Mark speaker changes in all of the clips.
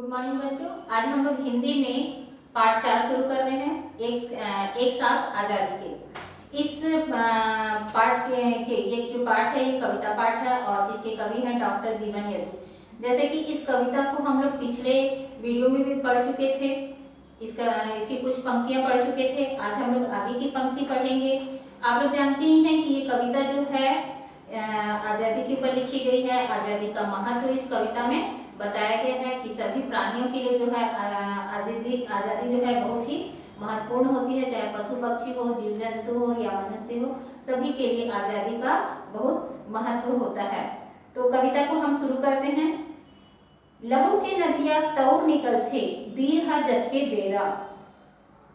Speaker 1: Good morning बच्चों। आज हम लोग हिंदी में पाठ 4 शुरू कर रहे हैं। एक सांस आजादी के। इस पाठ के ये जो पाठ है ये कविता पाठ है और इसके कवि हैं डॉक्टर जीवन यदु। जैसे कि इस कविता को हम लोग पिछले वीडियो में भी पढ़ चुके थे। इसकी कुछ पंक्तियां पढ़ चुके थे। आज हम लोग आगे की पंक्ति पढ़ेंगे। आप लोग जानते ही हैं कि ये कविता जो है आजादी के ऊपर लिखी गई है। आजादी का महत्व इस कविता में बताया गया है कि सभी प्राणियों के लिए जो है आजादी जो है बहुत ही महत्वपूर्ण होती है, चाहे पशु पक्षी हो, जीव जंतु हो या मनुष्य हो, सभी के लिए आजादी का बहुत महत्व होता है। तो कविता को हम शुरू करते हैं। लहू के नदिया तौर निकलते वीर हा जग के बेरा।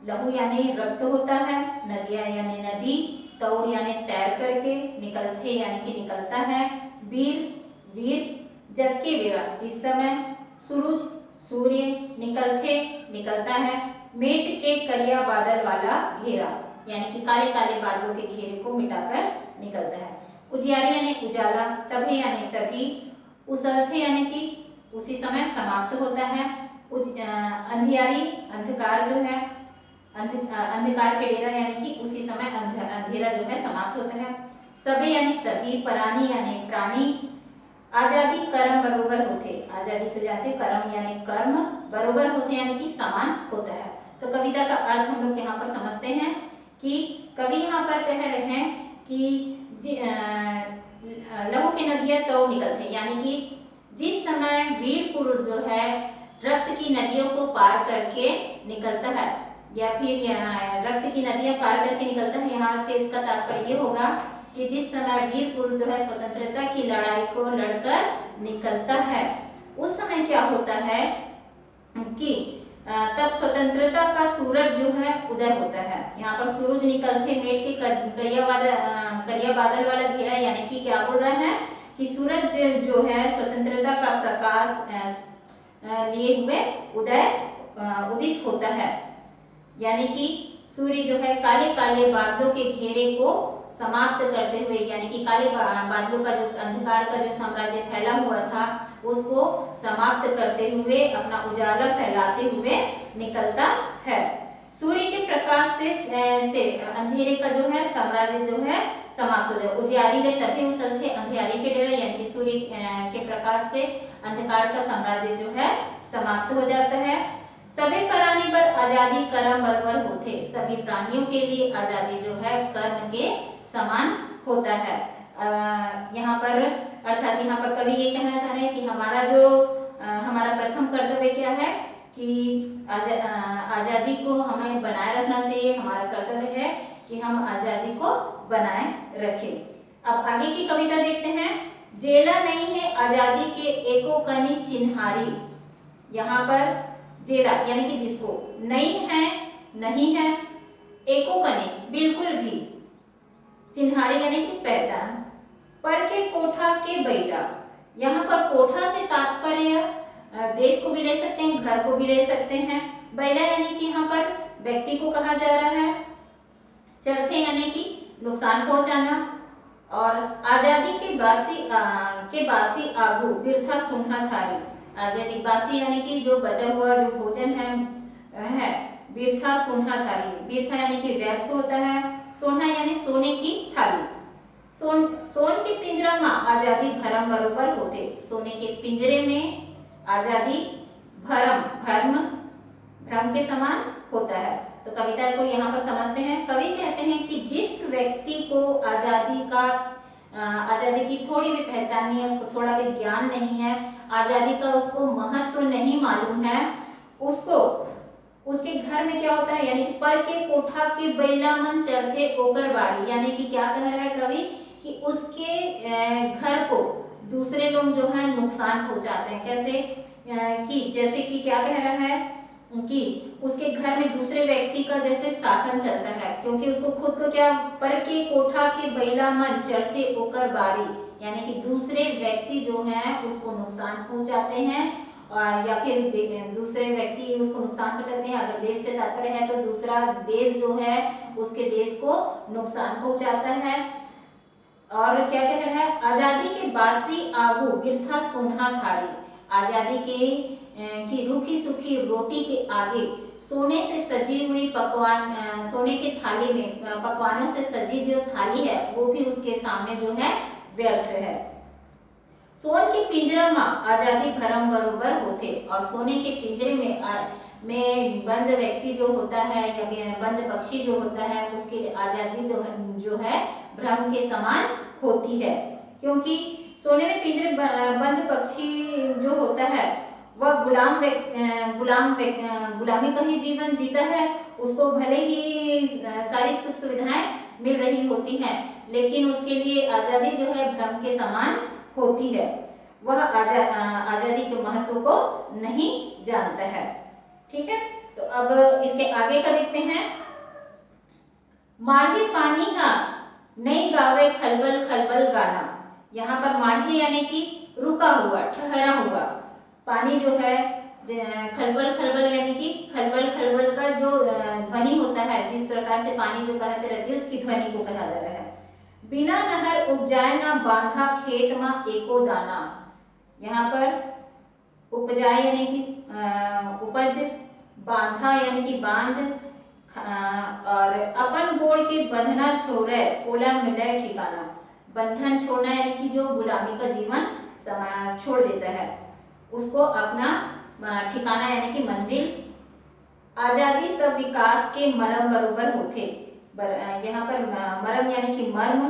Speaker 1: लहू यानी रक्त होता है, नदिया यानी नदी, तौर यानी तैर करके, निकलते यानी कि निकलता है, वीर जग के बेरा जिस समय सूर्य निकलता है, मेट के करिया बादल वाला घेरा यानी कि काले काले बादलों के घेरे को मिटाकर निकलता है। उजियारे यानी उजाला, तभे यानी तभी, उसलथे यानी कि उसी समय समाप्त होता है। अंधियारी अंधकार जो है, अंधकार के डेरा यानी कि उसी समय अंधेरा जो है समाप्त होता है। सबे यानी सभी, परानी यानी प्राणी, आजादी कर्म बरोबर होते। आजादी तो जाते, कर्म यानी कर्म, बरोबर होते यानी कि समान होता है। तो कविता का अर्थ हम लोग यहाँ पर समझते हैं कि कवि यहाँ पर कह रहे हैं कि लहू के नदियां तो निकलते यानी कि जिस समय वीर पुरुष जो है रक्त की नदियों को पार करके निकलता है या फिर रक्त की नदियां पार करके निकलता है, यहाँ से इसका तात्पर्य ये होगा कि जिस समय वीर पुरुष जो है स्वतंत्रता की लड़ाई को लड़कर निकलता है, उस समय क्या होता है कि तब स्वतंत्रता का सूरज जो है उदय होता है। यहाँ पर सूरज निकलते मेट के करिया बादल वाला घेरा यानी कि क्या बोल रहा है कि सूरज जो है स्वतंत्रता का प्रकाश लिए हुए उदित होता है, यानी कि सूर्य जो है काले काले बादलों के घेरे को समाप्त करते हुए, यानी कि काले बादलों का जो अंधकार का जो साम्राज्य फैला हुआ था उसको समाप्त करते हुए अपना उजाला फैलाते हुए निकलता है। सूर्य के प्रकाश से अंधेरे का जो है साम्राज्य जो है समाप्त हो जाए। उजियारी ले तभी उसलथे, अंधियारे के डेरे यानी कि सूर्य के प्रकाश से अंधकार का साम्राज्य जो है समाप्त हो जाता है। सभी प्राणी पर आजादी कर्म बराबर होते। सभी प्राणियों के लिए आजादी जो है कर्म के समान होता है। यहाँ पर अर्थात यहाँ पर कवि ये कहना चाह रहे हैं कि हमारा प्रथम कर्तव्य क्या है कि आजादी को हमें बनाए रखना चाहिए। हमारा कर्तव्य है कि हम आजादी को बनाए रखें। अब आगे की कविता देखते हैं। जेला नहीं है आजादी के एको कनी चिन्हारी। यहाँ पर जेला यानी कि जिसको नहीं है, एको कनी बिल्कुल भी, चिन्हारी यानी कि पहचान, पर के कोठा के बैठा। यहाँ पर कोठा से तात्पर्य देश को भी ले सकते हैं, घर को भी ले सकते हैं। बैला यानी कि यहाँ पर व्यक्ति को कहा जा रहा है। चरथे यानी कि नुकसान पहुंचाना। और आजादी के बासी आगू बिरथा सुनहा थारी। आजादी बासी यानी कि जो बचा हुआ जो भोजन है बिरथा सुनहा थारी। बिरथा यानी कि व्यर्थ होता है, सोना यानी सोने की थाली। सोन के पिंजरा में आजादी भरम बरोबर होते। सोने के पिंजरे में आजादी भ्रम के समान होता है। तो कविता को यहाँ पर समझते हैं। कवि कहते हैं कि जिस व्यक्ति को आजादी की थोड़ी भी पहचान नहीं है, उसको थोड़ा भी ज्ञान नहीं है, आजादी का उसको महत्व नहीं मालूम है, उसके घर में क्या होता है, यानी कि पर के कोठा के बैला मन चढ़ते ओकर बाड़ी। यानी कि क्या कह रहा है कवि कि उसके घर को दूसरे लोग जो है नुकसान पहुंचाते हैं। कैसे कि जैसे कि क्या कह रहा है कि उसके घर में दूसरे व्यक्ति का जैसे शासन चलता है, क्योंकि उसको खुद को क्या, पर के कोठा के बैला मन चढ़ते ओकर बारी, यानी कि दूसरे व्यक्ति जो हैं उसको नुकसान पहुंचाते हैं या फिर दूसरे व्यक्ति उसको नुकसान पहुंचाते हैं। अगर देश से तात्पर्य है तो दूसरा देश जो है उसके देश को नुकसान पहुंचाता है। और क्या कह रहा है, आजादी के बासी आगू बिरथा सोना थारी। आजादी के कि रूखी सूखी रोटी के आगे सोने से सजी हुई पकवान, सोने की थाली में पकवानों से सजी जो थाली है वो भी उसके सामने जो है व्यर्थ है। सोन के पिंजरा में आजादी भरम बरोबर होते, और सोने के पिंजरे में बंद व्यक्ति जो होता है या बंद पक्षी जो होता है उसके लिए आजादी जो है भ्रम के समान होती है। क्योंकि सोने में पिंजरे बंद पक्षी जो होता है वह गुलामी का ही जीवन जीता है। उसको भले ही सारी सुख सुविधाएं मिल रही होती हैं, लेकिन उसके लिए आजादी जो है भ्रम के समान होती है। वह आजादी के महत्व को नहीं जानता है। ठीक है, तो अब इसके आगे का देखते हैं। माढ़े पानी हा नहीं गावे खलबल खलबल गाना। यहाँ पर माढ़े यानी कि रुका हुआ, ठहरा हुआ पानी जो है, खलबल खलबल यानी कि खलबल खलबल का जो ध्वनि होता है, जिस प्रकार से पानी जो बहते रहती है उसकी ध्वनि को कहा जा रहा है। बिना नहर उपजाए ना बांधा खेत में एको दाना। यहाँ पर उपजाए यानी कि उपज, बांधा यानी कि बांध, और अपन गोड़ के बंधना छोड़े ओला मिले ठिकाना। बंधन छोड़ना यानी कि जो गुलामी का जीवन छोड़ देता है उसको अपना ठिकाना यानी कि मंजिल। आजादी सब विकास के मरम बरोबर होते। यहाँ पर मरम यानी कि मर्म।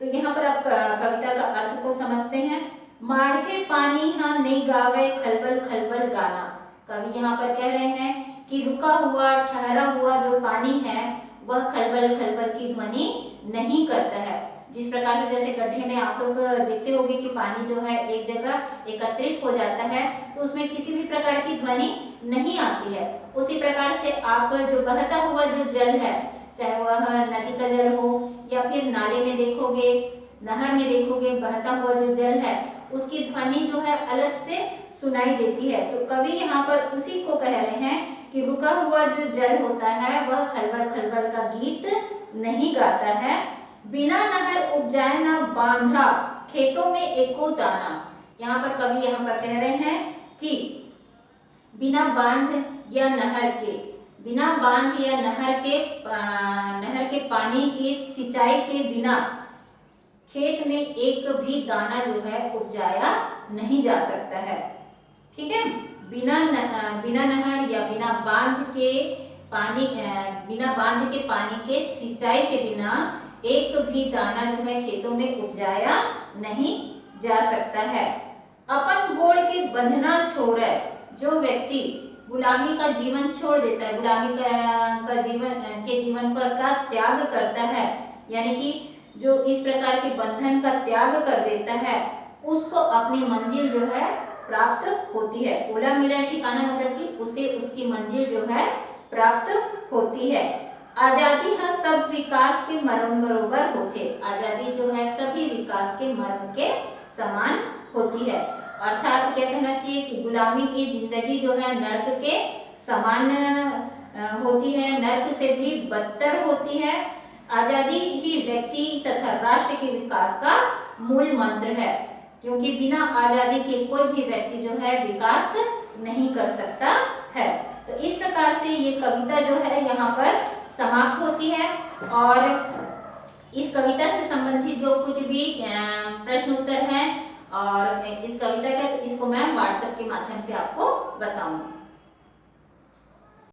Speaker 1: तो यहाँ पर आप कविता का अर्थ को समझते हैं। माढ़े पानी हाँ नहीं गावे खलबल खलबल गाना। कवि यहाँ पर कह रहे हैं कि रुका हुआ, ठहरा हुआ जो पानी है वह खलबल खलबल की ध्वनि नहीं करता है। जिस प्रकार से जैसे गड्ढे में आप लोग देखते होंगे कि पानी जो है एक जगह एकत्रित हो जाता है तो उसमें किसी भी प्रकार की ध्वनि नहीं आती है। उसी प्रकार से आप जो बहता हुआ जो जल है, चाहे वह नदी का जल हो या फिर नाले में देखोगे, नहर में देखोगे, बहता हुआ जो जल है उसकी ध्वनि जो है अलग से सुनाई देती है। तो कवि यहाँ पर उसी को कह रहे हैं कि रुका हुआ जो जल होता है वह खलबल खलबल का गीत नहीं गाता है। बिना नहर उपजाए ना बांधा खेतों में एको दाना। यहाँ पर कवि यहाँ पर कह रहे हैं कि बिना बांध या नहर के, बिना बांध या नहर के पानी की सिंचाई के बिना खेत में एक भी दाना जो है उपजाया नहीं जा सकता है। ठीक है, बिना नहर या बिना बांध के पानी के सिंचाई के बिना एक भी दाना जो है खेतों में उपजाया नहीं जा सकता है। अपन गोड़ के बंधना छोड़े, जो व्यक्ति गुलामी का जीवन छोड़ देता है, गुलामी का जीवन का त्याग करता है, यानी कि जो इस प्रकार के बंधन का त्याग कर देता है उसको अपनी मंजिल जो है प्राप्त होती है। ओला मिला ठिकाना मतलब कि उसे उसकी मंजिल जो है प्राप्त होती है। आजादी है सब विकास के मर्म बरोबर होते। आजादी जो है सभी विकास के मर्म के समान होती है। अर्थात क्या कहना चाहिए कि गुलामी की जिंदगी जो है नर्क के समान होती है, नर्क से भी बदतर होती है। आजादी ही व्यक्ति तथा राष्ट्र के विकास का मूल मंत्र है, क्योंकि बिना आजादी के कोई भी व्यक्ति जो है विकास नहीं कर सकता है। तो इस प्रकार से ये कविता जो है यहाँ पर समाप्त होती है। और इस कविता से संबंधित जो कुछ भी प्रश्न उत्तर है और इस कविता का, इसको मैं व्हाट्सएप के माध्यम से आपको बताऊंगी।